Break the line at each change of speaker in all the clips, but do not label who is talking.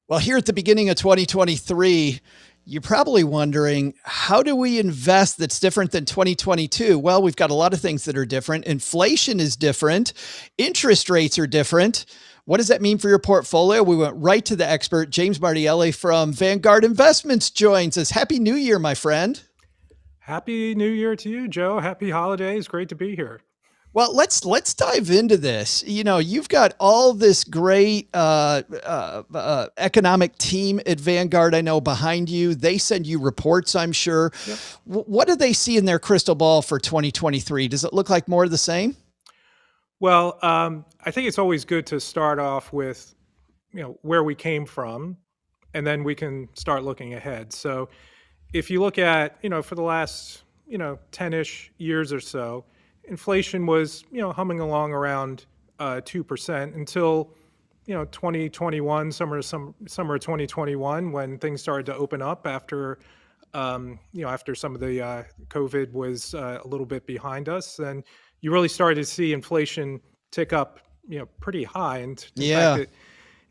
Well, here at the beginning of 2023, you're probably wondering, how do we invest that's different than 2022? Well, we've got a lot of things that are different. Inflation is different. Interest rates are different. What does that mean for your portfolio? We went right to the expert. James Martielli from Vanguard Investments joins us. Happy New Year, my friend.
Happy New Year to you, Joe. Happy holidays. Great to be here.
Well, let's dive into this. You know, you've got all this great economic team at Vanguard. I know behind you. They send you reports, I'm sure.
Yep.
What do they see in their crystal ball for 2023? Does it look like more of the same?
Well, I think it's always good to start off with, where we came from, and then we can start looking ahead. So, if you look at, for the last, 10-ish years or so, inflation was, humming along around 2% until, 2021, summer of 2021, when things started to open up after, after some of the COVID was a little bit behind us, and you really started to see inflation tick up, pretty high. And in fact,
Yeah.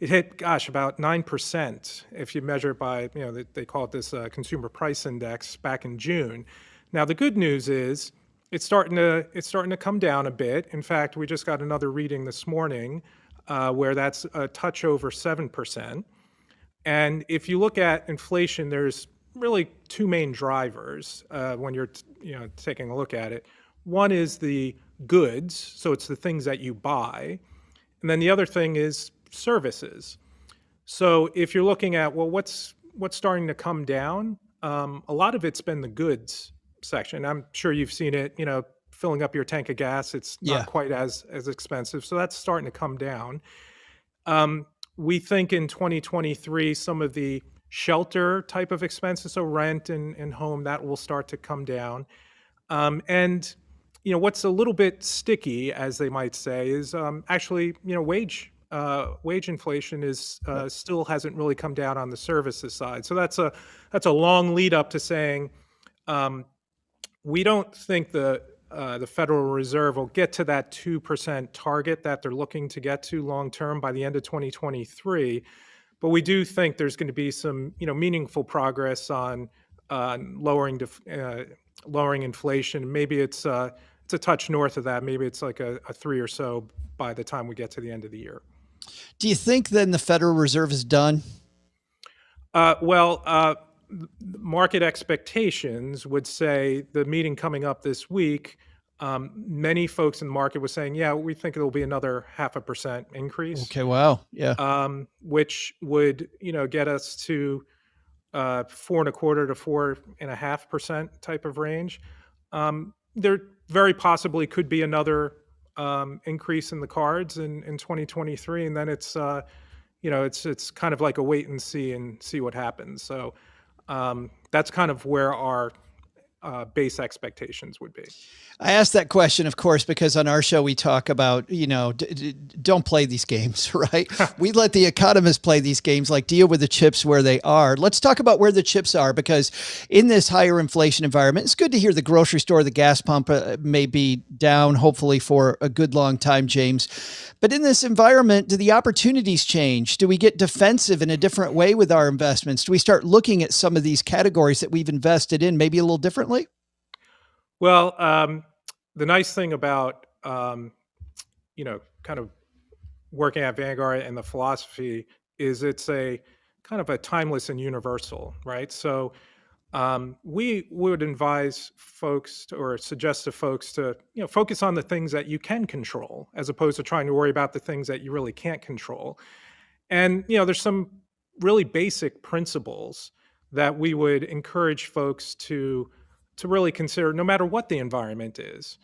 it hit, gosh, about 9% if you measure it by, they call it this consumer price index back in June. Now, the good news is it's starting to come down a bit. In fact, we just got another reading this morning where that's a touch over 7%. And if you look at inflation, there's really two main drivers when you're taking a look at it. One is the goods, so it's the things that you buy, and then the other thing is services. So if you're looking at, well, what's starting to come down, a lot of it's been the goods section. I'm sure you've seen it. Filling up your tank of gas, it's not
Yeah.
quite as expensive, so that's starting to come down. We think in 2023, some of the shelter type of expenses, so rent and home, that will start to come down. And what's a little bit sticky, as they might say, is actually wage inflation is still hasn't really come down on the services side. So that's a long lead up to saying we don't think the Federal Reserve will get to that 2% target that they're looking to get to long term by the end of 2023. But we do think there's going to be some meaningful progress on lowering inflation. Maybe it's a touch north of that. Maybe it's like a 3 or so by the time we get to the end of the year.
Do you think then the Federal Reserve is done?
Well, market expectations would say the meeting coming up this week, many folks in the market were saying, yeah, we think it'll be another 0.5% increase,
Okay. Wow. Yeah.
which would, get us to 4.25 to 4.5% type of range. There very possibly could be another increase in the cards in 2023, and then it's kind of like a wait and see what happens. So that's kind of where our base expectations would be.
I asked that question, of course, because on our show we talk about, don't play these games, right? We let the economists play these games, like deal with the chips where they are. Let's talk about where the chips are, because in this higher inflation environment, it's good to hear the grocery store, the gas pump may be down, hopefully for a good long time, James. But in this environment, do the opportunities change? Do we get defensive in a different way with our investments? Do we start looking at some of these categories that we've invested in maybe a little differently?
Well, the nice thing about kind of working at Vanguard and the philosophy is it's a kind of a timeless and universal, right? So we would advise folks or suggest to folks to focus on the things that you can control, as opposed to trying to worry about the things that you really can't control. And there's some really basic principles that we would encourage folks to really consider, no matter what the environment is.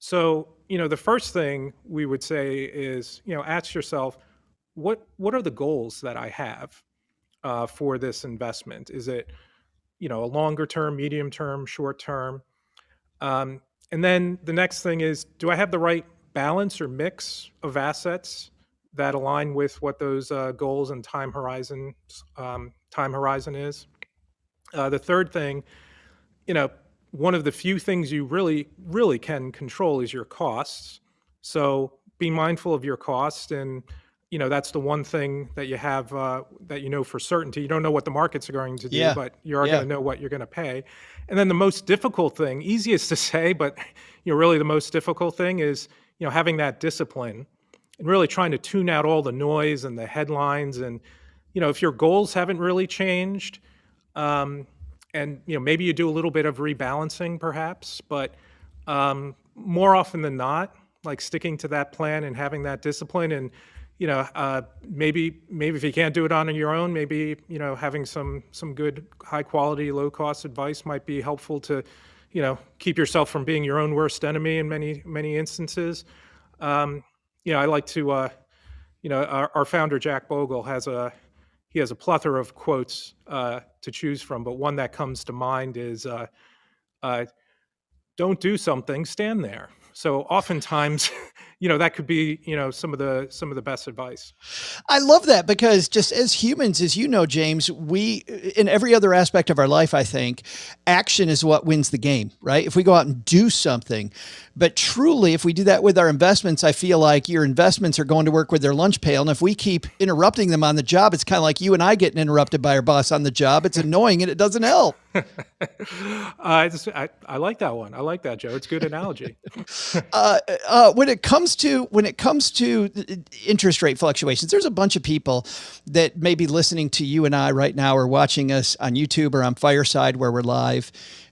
So, the first thing we would say is, ask yourself, what are the goals that I have for this investment? Is it, a longer term, medium term, short term? And then the next thing is, do I have the right balance or mix of assets that align with what those goals and time horizon is? The third thing, one of the few things you really, really can control is your costs. So be mindful of your costs and, that's the one thing that you have that you know for certainty. You don't know what the markets are going to do,
Yeah.
but you are going
Yeah.
to know what you're going to pay. And then the most difficult thing, easiest to say, but really the most difficult thing is having that discipline and really trying to tune out all the noise and the headlines. And if your goals haven't really changed, um, and maybe you do a little bit of rebalancing perhaps, but more often than not, like sticking to that plan and having that discipline. And maybe if you can't do it on your own, maybe having some good high quality low cost advice might be helpful to keep yourself from being your own worst enemy in many instances. um, I like to our founder Jack Bogle has a plethora of quotes to choose from, but one that comes to mind is uh, "Don't do something, stand there." So oftentimes, that could be some of the best advice.
I love that because just as humans, as you know, James, we, in every other aspect of our life, I think action is what wins the game, right? If we go out and do something, but truly, if we do that with our investments, I feel like your investments are going to work with their lunch pail. And if we keep interrupting them on the job, it's kind of like you and I getting interrupted by our boss on the job. It's annoying and it doesn't help.
I like that one. I like that, Joe. It's a good analogy.
When it comes to interest rate fluctuations, there's a bunch of people that may be listening to you and I right now, or watching us on YouTube or on Fireside where we're live,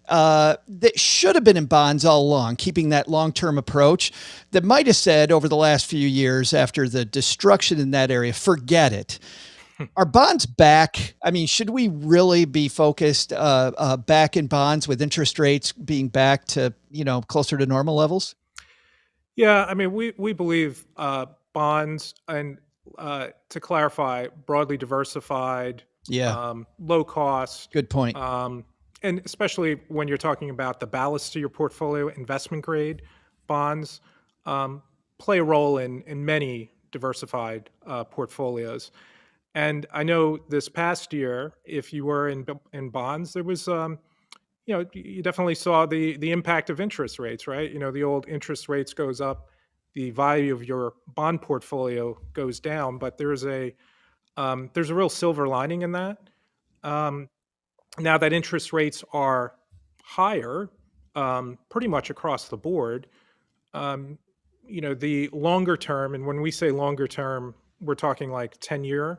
that should have been in bonds all along, keeping that long-term approach, that might have said over the last few years after the destruction in that area, forget it. Are bonds back? I mean, should we really be focused back in bonds with interest rates being back to, closer to normal levels?
Yeah, I mean, we believe bonds, and to clarify, broadly diversified,
Yeah,
low cost,
good point.
and especially when you're talking about the ballast to your portfolio, investment grade bonds play a role in many diversified portfolios. And I know this past year, if you were in bonds, there was you definitely saw the impact of interest rates, right? The old interest rates goes up, the value of your bond portfolio goes down, but there's a real silver lining in that. Um, Now that interest rates are higher, pretty much across the board, um, the longer term, and when we say longer term, we're talking like 10-year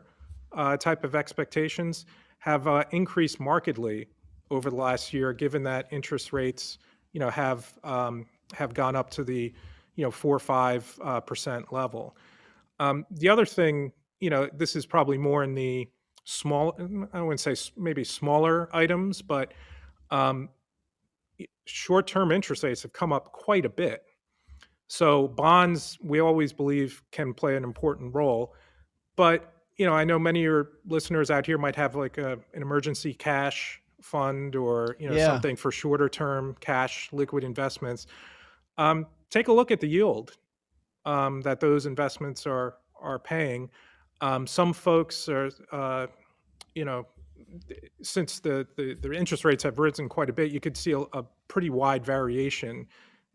type of expectations, have increased markedly over the last year, given that interest rates, have gone up to the, 4 or 5% level. The other thing, this is probably more in the small, I wouldn't say maybe smaller items, but um, short-term interest rates have come up quite a bit. So bonds, we always believe, can play an important role. But I know many of your listeners out here might have like an emergency cash fund, or
Yeah.
something for shorter term cash liquid investments. Take a look at the yield that those investments are paying. Some folks are, you know, since the interest rates have risen quite a bit, you could see a pretty wide variation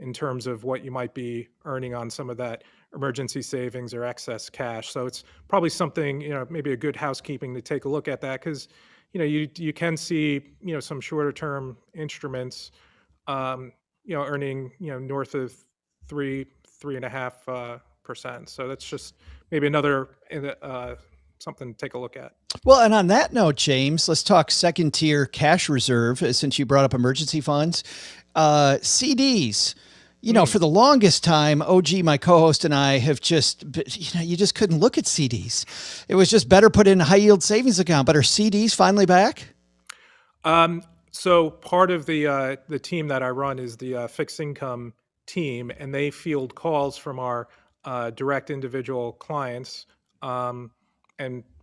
in terms of what you might be earning on some of that emergency savings or excess cash. So it's probably something, maybe a good housekeeping to take a look at that, because you can see some shorter term instruments earning north of 3.5%. So that's just maybe another something to take a look at.
Well, and on that note, James, let's talk second tier cash reserve, since you brought up emergency funds. CDs. For the longest time, OG, my co-host, and I have just, you just couldn't look at CDs. It was just better put in a high yield savings account. But are CDs finally back?
So part of the team that I run is the fixed income team, and they field calls from our direct individual clients. And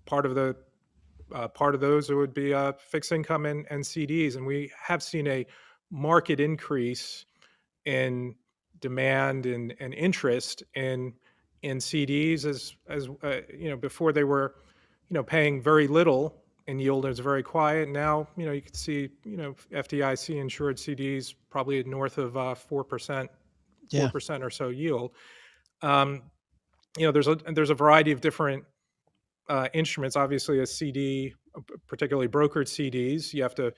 part of those would be fixed income and CDs, and we have seen a market increase in demand and interest in CDs, as before they were paying very little and yield is very quiet. Now you can see FDIC insured CDs probably north of 4%,
Yeah.
4% or so yield. Um, there's a variety of different instruments. Obviously, a CD, particularly brokered CDs, you have to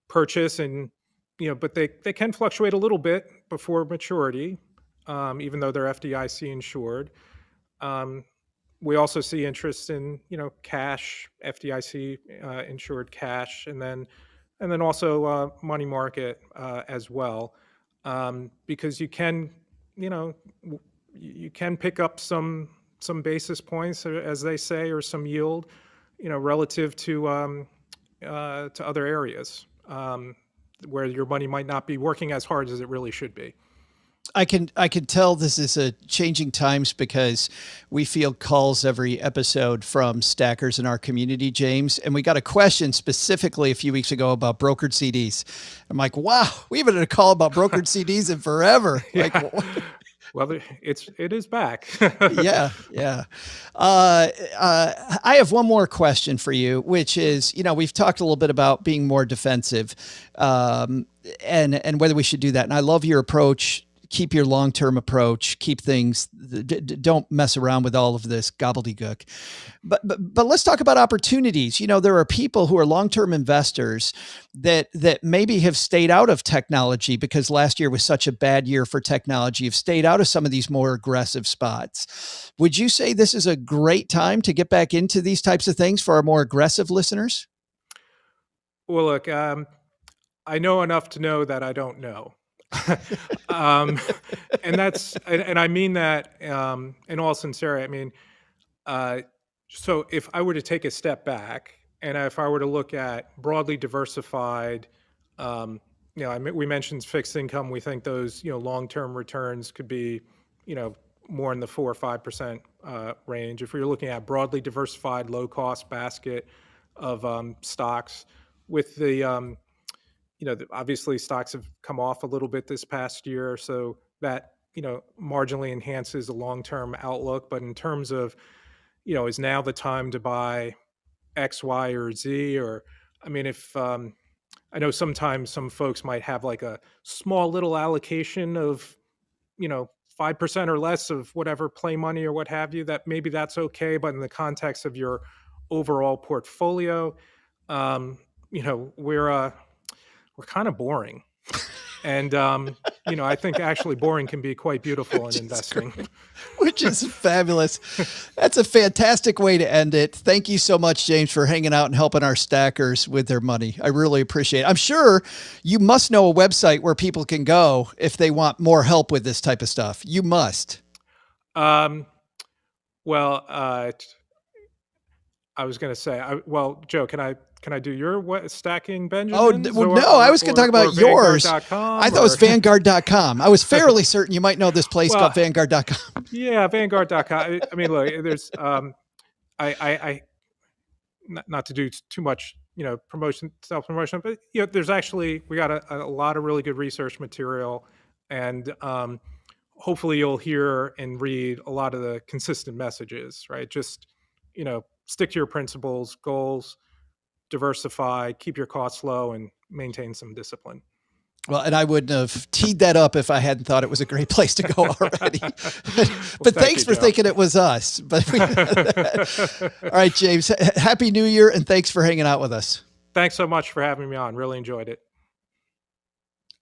purchase, and but they can fluctuate a little bit before maturity, even though they're FDIC insured. Um, we also see interest in cash, FDIC insured cash, and then also money market as well, because you know you can pick up some basis points, as they say, or some yield, relative to other areas, where your money might not be working as hard as it really should be.
I can tell this is a changing times because we field calls every episode from stackers in our community, James. And we got a question specifically a few weeks ago about brokered CDs. I'm like, wow, we haven't had a call about brokered CDs in forever.
Yeah.
Like,
well, it is back.
yeah. I have one more question for you, which is, we've talked a little bit about being more defensive, and whether we should do that. And I love your approach. Keep your long-term approach, keep things, don't mess around with all of this gobbledygook. But let's talk about opportunities. There are people who are long-term investors that maybe have stayed out of technology because last year was such a bad year for technology, have stayed out of some of these more aggressive spots. Would you say this is a great time to get back into these types of things for our more aggressive listeners?
Well, look, I know enough to know that I don't know. um, and I mean that in all sincerity. I mean, so if I were to take a step back, and if I were to look at broadly diversified, we mentioned fixed income. We think those long-term returns could be more in the 4 or 5% range. If you're looking at broadly diversified, low-cost basket of stocks, with the obviously stocks have come off a little bit this past year, so that marginally enhances the long-term outlook. But in terms of is now the time to buy X, Y, or Z? Or I mean, if I know sometimes some folks might have like a small little allocation of 5% or less of whatever play money or what have you, that maybe that's okay. But in the context of your overall portfolio, we're kind of boring. And, I think actually boring can be quite beautiful in investing.
Which is fabulous. That's a fantastic way to end it. Thank you so much, James, for hanging out and helping our stackers with their money. I really appreciate it. I'm sure you must know a website where people can go if they want more help with this type of stuff. You must.
Well, I was going to say, Joe, can I do your stacking Benjamin?
No, I was going to talk about yours. I thought it was Vanguard.com. I was fairly certain you might know this place called Vanguard.com.
Yeah, Vanguard.com. I mean, look, there's, I not to do too much, self-promotion, but, there's actually, we got a lot of really good research material, and hopefully you'll hear and read a lot of the consistent messages, right? Just, stick to your principles, goals, diversify, keep your costs low, and maintain some discipline.
Well, and I wouldn't have teed that up if I hadn't thought it was a great place to go already. But thanks for thinking it was us. But all right, James, Happy New Year, and thanks for hanging out with us.
Thanks so much for having me on. Really enjoyed it.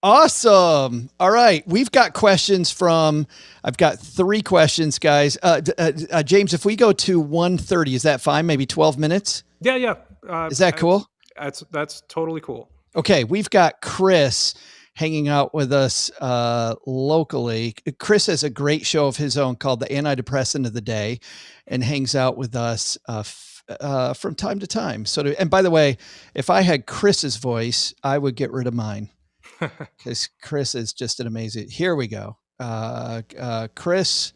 Awesome. All right. We've got questions I've got 3 questions, guys. James, if we go to 1:30, is that fine? Maybe 12 minutes?
Yeah.
Is that cool?
That's totally cool.
Okay. We've got Chris hanging out with us locally. Chris has a great show of his own called The Antidepressant of the Day, and hangs out with us from time to time. And by the way, if I had Chris's voice, I would get rid of mine. Because Chris is just an amazing. Here we go. Chris.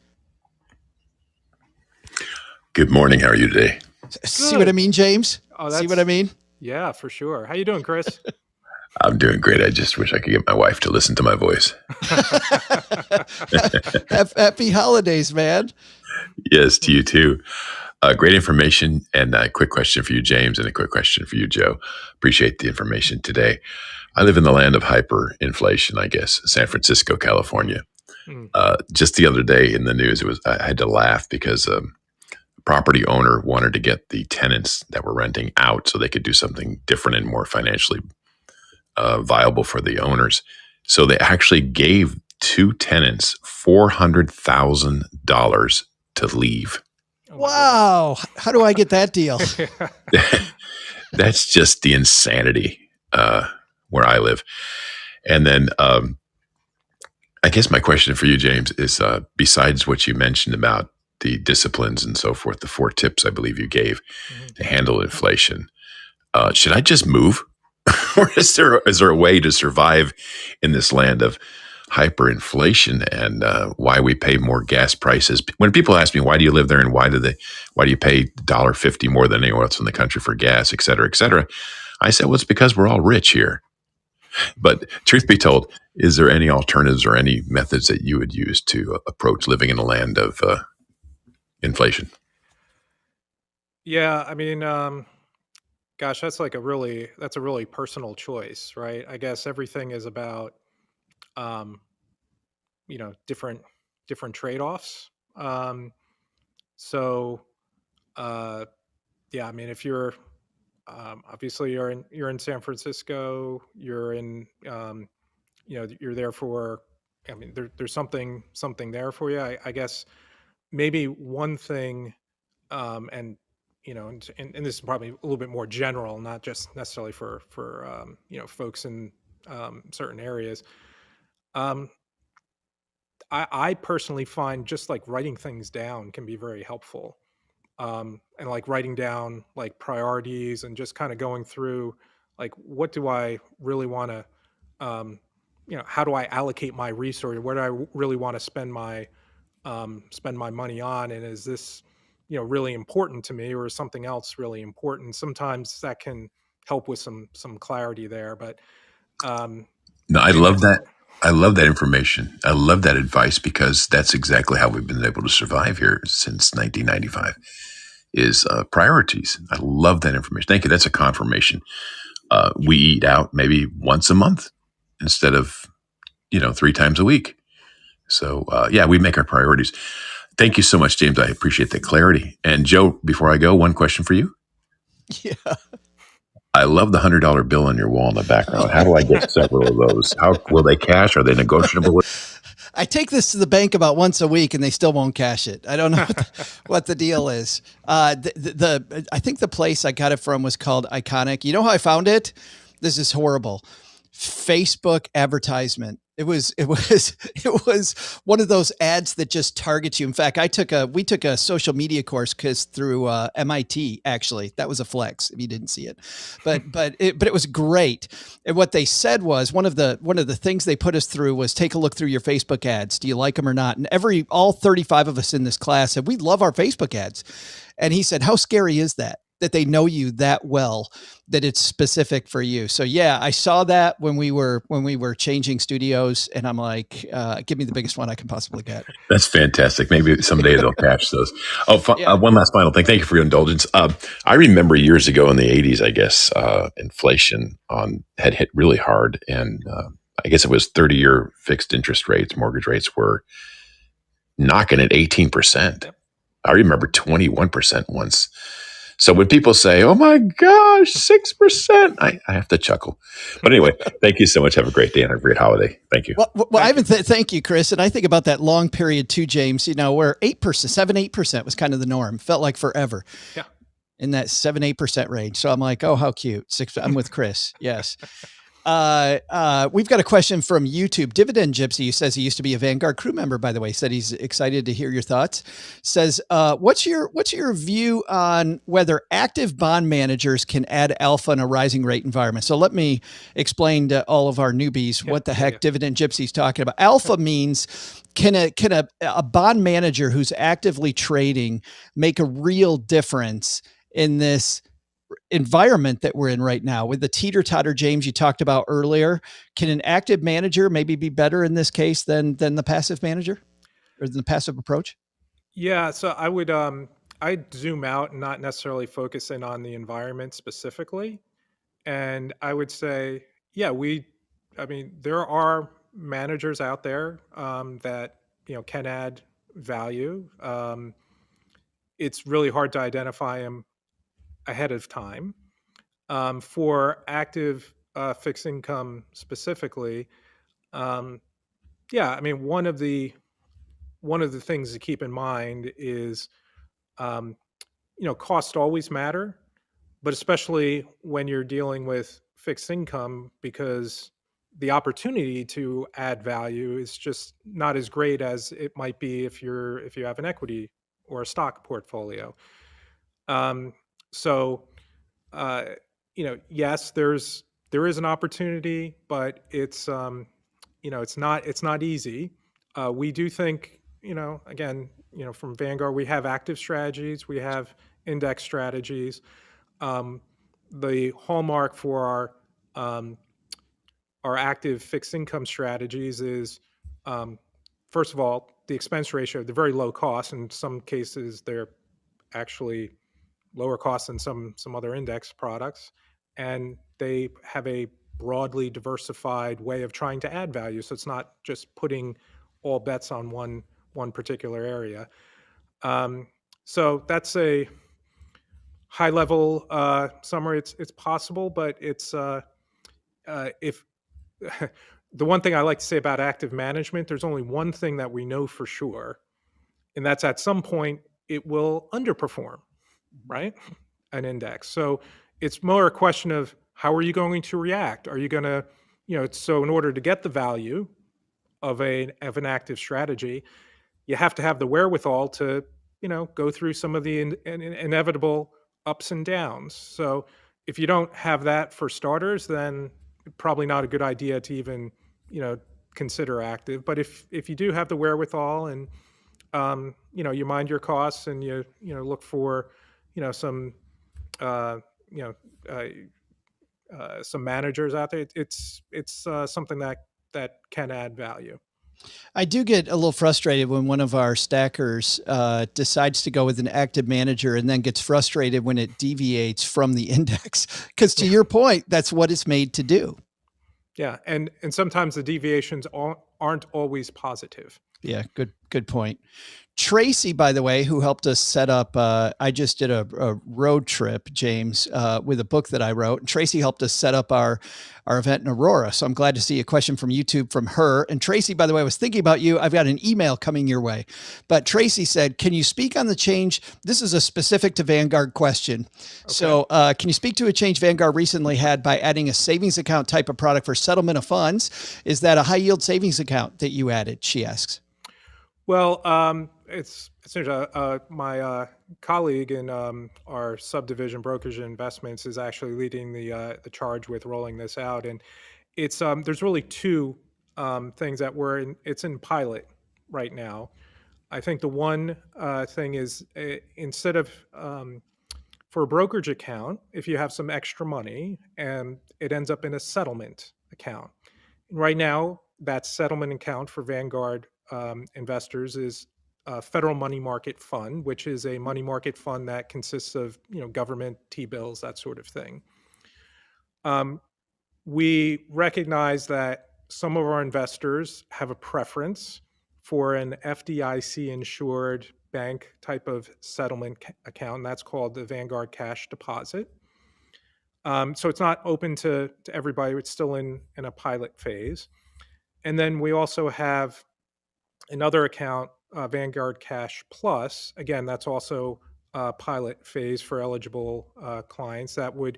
Good morning. How are you today?
See what I mean, James? See what I mean?
Yeah, for sure. How you doing, Chris?
I'm doing great. I just wish I could get my wife to listen to my voice.
Happy holidays, man.
Yes, to you too. Great information, and a quick question for you, James, and a quick question for you, Joe. Appreciate the information today. I live in the land of hyperinflation, I guess, San Francisco, California. Just the other day in the news, I had to laugh because property owner wanted to get the tenants that were renting out so they could do something different and more financially viable for the owners. So they actually gave two tenants $400,000 to leave.
Oh my goodness.
Wow. How do I get that deal?
That's just the insanity where I live. And then I guess my question for you, James, is besides what you mentioned about the disciplines and so forth, the 4 tips I believe you gave to handle inflation, should I just move? Or is there a way to survive in this land of hyperinflation and why we pay more gas prices? When people ask me, why do you live there and why do you pay $1.50 more than anywhere else in the country for gas, et cetera, I said, well, it's because we're all rich here. But truth be told, is there any alternatives or any methods that you would use to approach living in a land of inflation?
Yeah, I mean, gosh, that's a really personal choice, right? I guess everything is about um, different trade-offs. So uh, yeah, I mean, if you're obviously you're in San Francisco, you're in you're there for. I mean, there's something there for you. I guess maybe one thing, and and this is probably a little bit more general, not just necessarily for folks in certain areas. Um, I personally find just like writing things down can be very helpful, and like writing down like priorities and just kind of going through like what do I really want to, um, how do I allocate my resource? Where do I really want to spend my money on, and is this really important to me, or is something else really important? Sometimes that can help with some clarity there, but um,
No, I
I mean,
love that. I love that information. I love that advice because that's exactly how we've been able to survive here since 1995 is priorities. I love that information. Thank you. That's a confirmation. We eat out maybe once a month instead of, 3 times a week. So, yeah, we make our priorities. Thank you so much, James. I appreciate the clarity. And Joe, before I go, one question for you.
Yeah.
I love the $100 bill on your wall in the background. How do I get several of those? How will they cash? Are they negotiable?
I take this to the bank about once a week and they still won't cash it. I don't know what the deal is. I think the place I got it from was called Iconic. You know how I found it? This is horrible. Facebook advertisement. It was it was one of those ads that just targets you. In fact, we took a social media course through MIT. Actually, that was a flex if you didn't see it, but it was great. And what they said was one of the things they put us through was take a look through your Facebook ads. Do you like them or not? And all 35 of us in this class said we love our Facebook ads. And he said, how scary is that they know you that well, that it's specific for you. So yeah, I saw that when we were changing studios, and I'm like, give me the biggest one I can possibly get.
That's fantastic. Maybe someday they'll catch those.
Yeah.
One last final thing. Thank you for your indulgence. I remember years ago in the 80s, I guess, inflation had hit really hard. And I guess it was 30-year fixed interest rates, mortgage rates were knocking at 18%. I remember 21% once. So when people say, oh my gosh, 6%, I have to chuckle. But anyway, thank you so much. Have a great day and a great holiday. Thank you.
Well, thank you, Chris. And I think about that long period too, James, where 8%, 7-8% was kind of the norm. Felt like forever.
Yeah.
In that 7-8% range. So I'm like, oh, how cute. I'm with Chris. Yes. We've got a question from YouTube. Dividend Gypsy, who says he used to be a Vanguard crew member, by the way, said he's excited to hear your thoughts. Says, what's your view on whether active bond managers can add alpha in a rising rate environment? So let me explain to all of our newbies what the heck Dividend Gypsy's talking about. Alpha means can a bond manager who's actively trading make a real difference in this environment that we're in right now with the teeter-totter, James, you talked about earlier? Can an active manager maybe be better in this case than the passive manager or the passive approach?
Yeah, so I'd zoom out and not necessarily focus in on the environment specifically. And I would say, yeah, I mean, there are managers out there that can add value. it's really hard to identify them ahead of time. For active fixed income specifically, yeah, I mean, one of the things to keep in mind is, um, costs always matter, but especially when you're dealing with fixed income, because the opportunity to add value is just not as great as it might be if you have an equity or a stock portfolio. Um, so, uh, yes, there is an opportunity, but it's not easy. We do think, again, from Vanguard, we have active strategies, we have index strategies. Um, the hallmark for um, our active fixed income strategies is, um, first of all, the expense ratio. They're very low cost. In some cases, they're actually lower cost than some other index products, and they have a broadly diversified way of trying to add value. So it's not just putting all bets on one particular area. Um, so that's a high level summary. It's possible, but it's if the one thing I like to say about active management, there's only one thing that we know for sure, and that's at some point it will underperform, right? An index. So it's more a question of how are you going to react? Are you going to, so in order to get the value of an active strategy, you have to have the wherewithal to, go through some of the inevitable ups and downs. So if you don't have that for starters, then probably not a good idea to even, consider active. But if you do have the wherewithal and you mind your costs and look for, some uh, you know some managers out there, it's something that can add value.
I do get a little frustrated when one of our stackers decides to go with an active manager and then gets frustrated when it deviates from the index. Because to your point, that's what it's made to do.
Yeah, and sometimes the deviations aren't always positive.
Yeah, good point. Tracy, by the way, who helped us set up, I just did a road trip, James, with a book that I wrote. And Tracy helped us set up our event in Aurora. So I'm glad to see a question from YouTube from her. And Tracy, by the way, I was thinking about you. I've got an email coming your way. But Tracy said, can you speak on the change? This is a specific to Vanguard question. Okay. So can you speak to a change Vanguard recently had by adding a savings account type of product for settlement of funds? Is that a high yield savings account that you added? She asks.
Well, it's my colleague in our subdivision brokerage and investments is actually leading the charge with rolling this out, and it's there's really two things that it's in pilot right now. I think the one thing is instead of for a brokerage account, if you have some extra money and it ends up in a settlement account, right now that settlement account for Vanguard investors is a federal money market fund, which is a money market fund that consists of government T-bills, that sort of thing. We recognize that some of our investors have a preference for an FDIC insured bank type of settlement account, and that's called the Vanguard Cash Deposit. So it's not open to everybody. It's still in a pilot phase. And then we also have another account, Vanguard Cash Plus. Again, that's also a pilot phase for eligible clients that would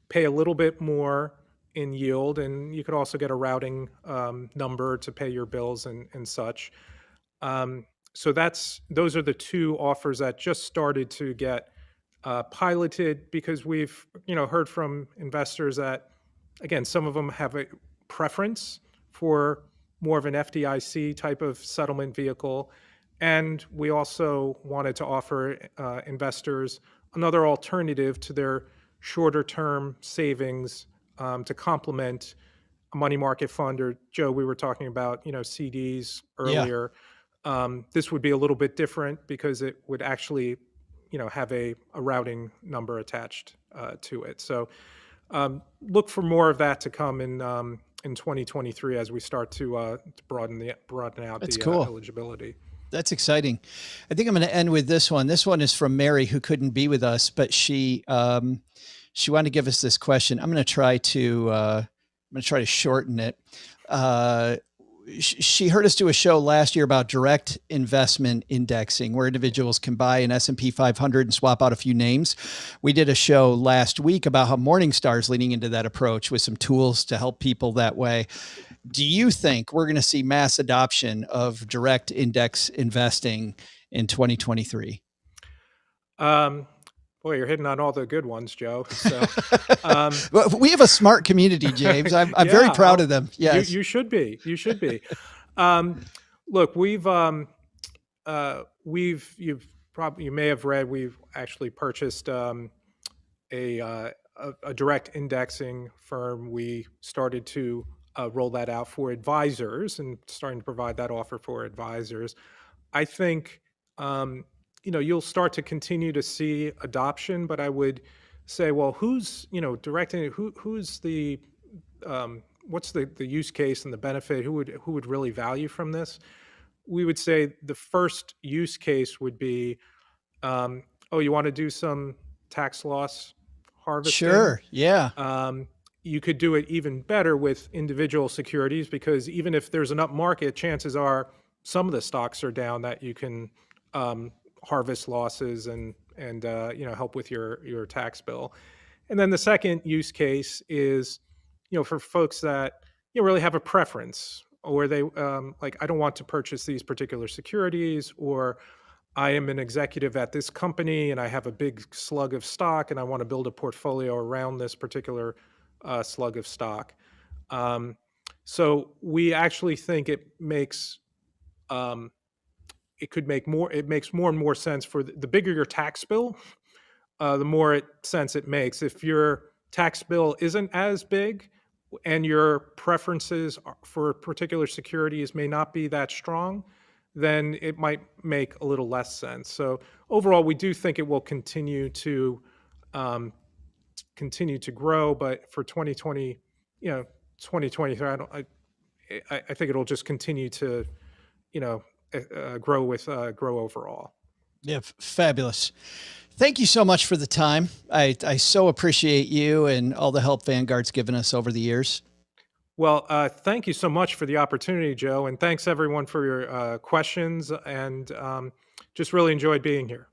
pay a little bit more in yield, and you could also get a routing number to pay your bills and such. So those are the two offers that just started to get piloted, because we've heard from investors that, again, some of them have a preference for more of an FDIC type of settlement vehicle. And we also wanted to offer investors another alternative to their shorter term savings to complement a money market fund. Or Joe, we were talking about, CDs earlier. Yeah. This would be a little bit different because it would actually, have a routing number attached to it. So look for more of that to come in 2023 as we start to broaden out
That's
the
cool.
eligibility.
That's exciting. I think I'm going to end with this one. This one is from Mary, who couldn't be with us, but she wanted to give us this question. I'm going to try to shorten it. Uh, she heard us do a show last year about direct investment indexing, where individuals can buy an S&P 500 and swap out a few names. We did a show last week about how Morningstar is leaning into that approach with some tools to help people that way. Do you think we're going to see mass adoption of direct index investing in 2023?
Boy, you're hitting on all the good ones, Joe. So,
Well, we have a smart community, James. I'm very
yeah,
proud of them. Yes.
you should be. You should be. Look, you may have read, we've actually purchased a, uh, a direct indexing firm. We started to roll that out for advisors and starting to provide that offer for advisors. I think you'll start to continue to see adoption, but I would say, well, who's directing it? Who's the what's the use case and the benefit? Who would really value from this? We would say the first use case would be, oh, you want to do some tax loss harvesting?
Sure. Yeah.
You could do it even better with individual securities, because even if there's an up market, chances are some of the stocks are down that you can harvest losses and help with your tax bill. And then the second use case is, for folks that really have a preference, or they like, I don't want to purchase these particular securities, or I am an executive at this company and I have a big slug of stock and I want to build a portfolio around this particular slug of stock. So we actually think it makes more and more sense for the bigger your tax bill, the more sense it makes. If your tax bill isn't as big and your preferences for particular securities may not be that strong, then it might make a little less sense. So overall, we do think it will continue to grow, but for 2020, 2023, I think it'll just continue to, grow overall.
Yeah. Fabulous. Thank you so much for the time. I so appreciate you and all the help Vanguard's given us over the years.
Well, thank you so much for the opportunity, Joe, and thanks everyone for your questions, and just really enjoyed being here.